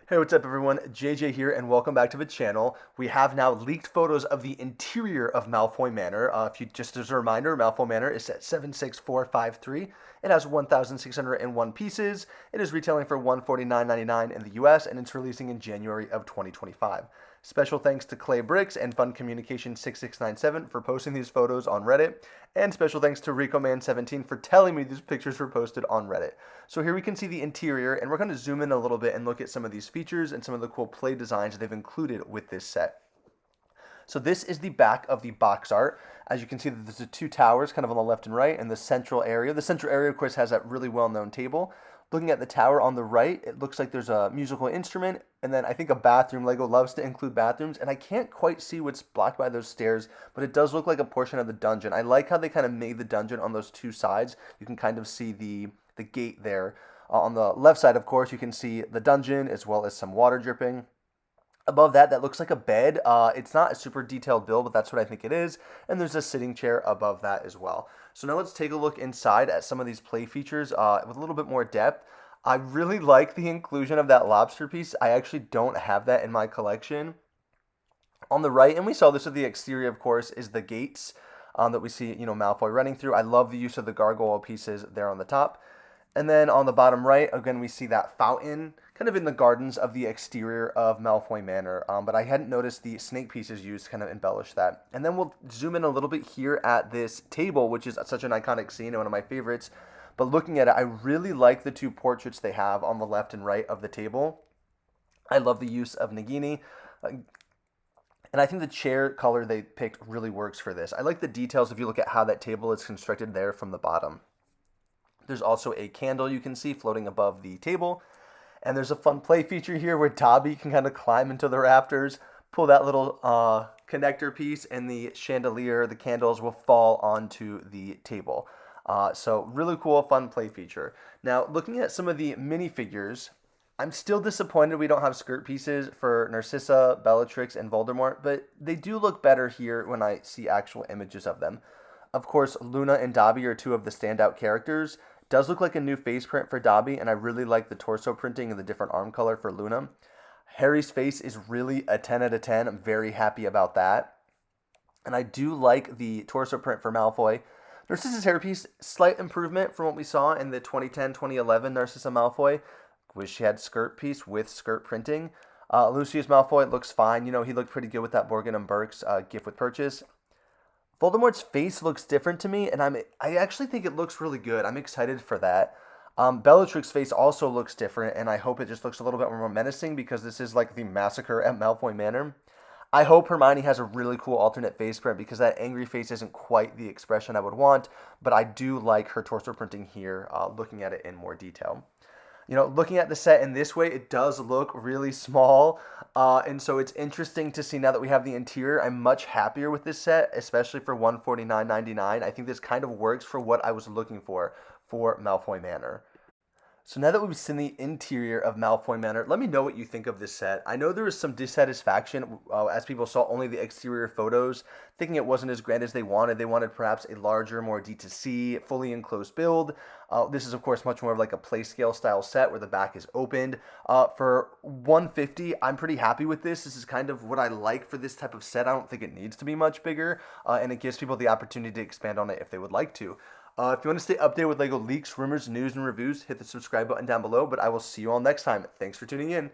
Hey, what's up everyone? JJ here and welcome back to the channel. We have now leaked photos of the interior of Malfoy Manor. If you just as a reminder, Malfoy Manor is at 76453. It has 1,601 pieces. It is retailing for $149.99 in the US and it's releasing in January of 2025. Special thanks to Clay Bricks and Fun Communication 6697 for posting these photos on Reddit. And special thanks to RicoMan17 for telling me these pictures were posted on Reddit. So here we can see the interior, and we're going to zoom in a little bit and look at some of these features and some of the cool play designs they've included with this set. So this is the back of the box art. As you can see, there's the two towers kind of on the left and right, and the central area. The central area, of course, has that really well-known table. Looking at the tower on the right, it looks like there's a musical instrument, and then I think a bathroom. Lego loves to include bathrooms, and I can't quite see what's blocked by those stairs, but it does look like a portion of the dungeon. I like how they kind of made the dungeon on those two sides. You can kind of see the gate there. On the left side, of course, you can see the dungeon as well as some water dripping. Above that, that looks like a bed. It's not a super detailed build, but that's what I think it is. And there's a sitting chair above that as well. So now let's take a look inside at some of these play features with a little bit more depth. I really like the inclusion of that lobster piece. I actually don't have that in my collection. On the right, and we saw this with the exterior, of course, is the gates that we see, Malfoy running through. I love the use of the gargoyle pieces there on the top. And then on the bottom right, again, we see that fountain kind of in the gardens of the exterior of Malfoy Manor. But I hadn't noticed the snake pieces used to kind of embellish that. And then we'll zoom in a little bit here at this table, which is such an iconic scene and one of my favorites. But looking at it, I really like the two portraits they have on the left and right of the table. I love the use of Nagini. And I think the chair color they picked really works for this. I like the details if you look at how that table is constructed there from the bottom. There's also a candle you can see floating above the table. And there's a fun play feature here where Dobby can kind of climb into the rafters, pull that little connector piece, and the chandelier, the candles will fall onto the table. So really cool, fun play feature. Now, looking at some of the minifigures, I'm still disappointed we don't have skirt pieces for Narcissa, Bellatrix, and Voldemort, but they do look better here when I see actual images of them. Of course, Luna and Dobby are two of the standout characters. Does look like a new face print for Dobby, and I really like the torso printing and the different arm color for Luna. Harry's face is really a 10 out of 10. I'm very happy about that. And I do like the torso print for Malfoy. Narcissa's hairpiece, slight improvement from what we saw in the 2010-2011 Narcissa Malfoy. Wish she had skirt piece with skirt printing. Lucius Malfoy looks fine. He looked pretty good with that Morgan and Burke's gift with purchase. Voldemort's face looks different to me, and I actually think it looks really good. I'm excited for that. Bellatrix's face also looks different, and I hope it just looks a little bit more menacing because this is like the massacre at Malfoy Manor. I hope Hermione has a really cool alternate face print because that angry face isn't quite the expression I would want, but I do like her torso printing here, looking at it in more detail. Looking at the set in this way, it does look really small. And so it's interesting to see now that we have the interior. I'm much happier with this set, especially for $149.99. I think this kind of works for what I was looking for Malfoy Manor. So now that we've seen the interior of Malfoy Manor, let me know what you think of this set. I know there was some dissatisfaction as people saw only the exterior photos, thinking it wasn't as grand as they wanted. They wanted perhaps a larger, more D2C, fully enclosed build. This is, of course, much more of like a play scale style set where the back is opened. For $150, I'm pretty happy with this. This is kind of what I like for this type of set. I don't think it needs to be much bigger, and it gives people the opportunity to expand on it if they would like to. If you want to stay updated with LEGO leaks, rumors, news, and reviews, hit the subscribe button down below, but I will see you all next time. Thanks for tuning in.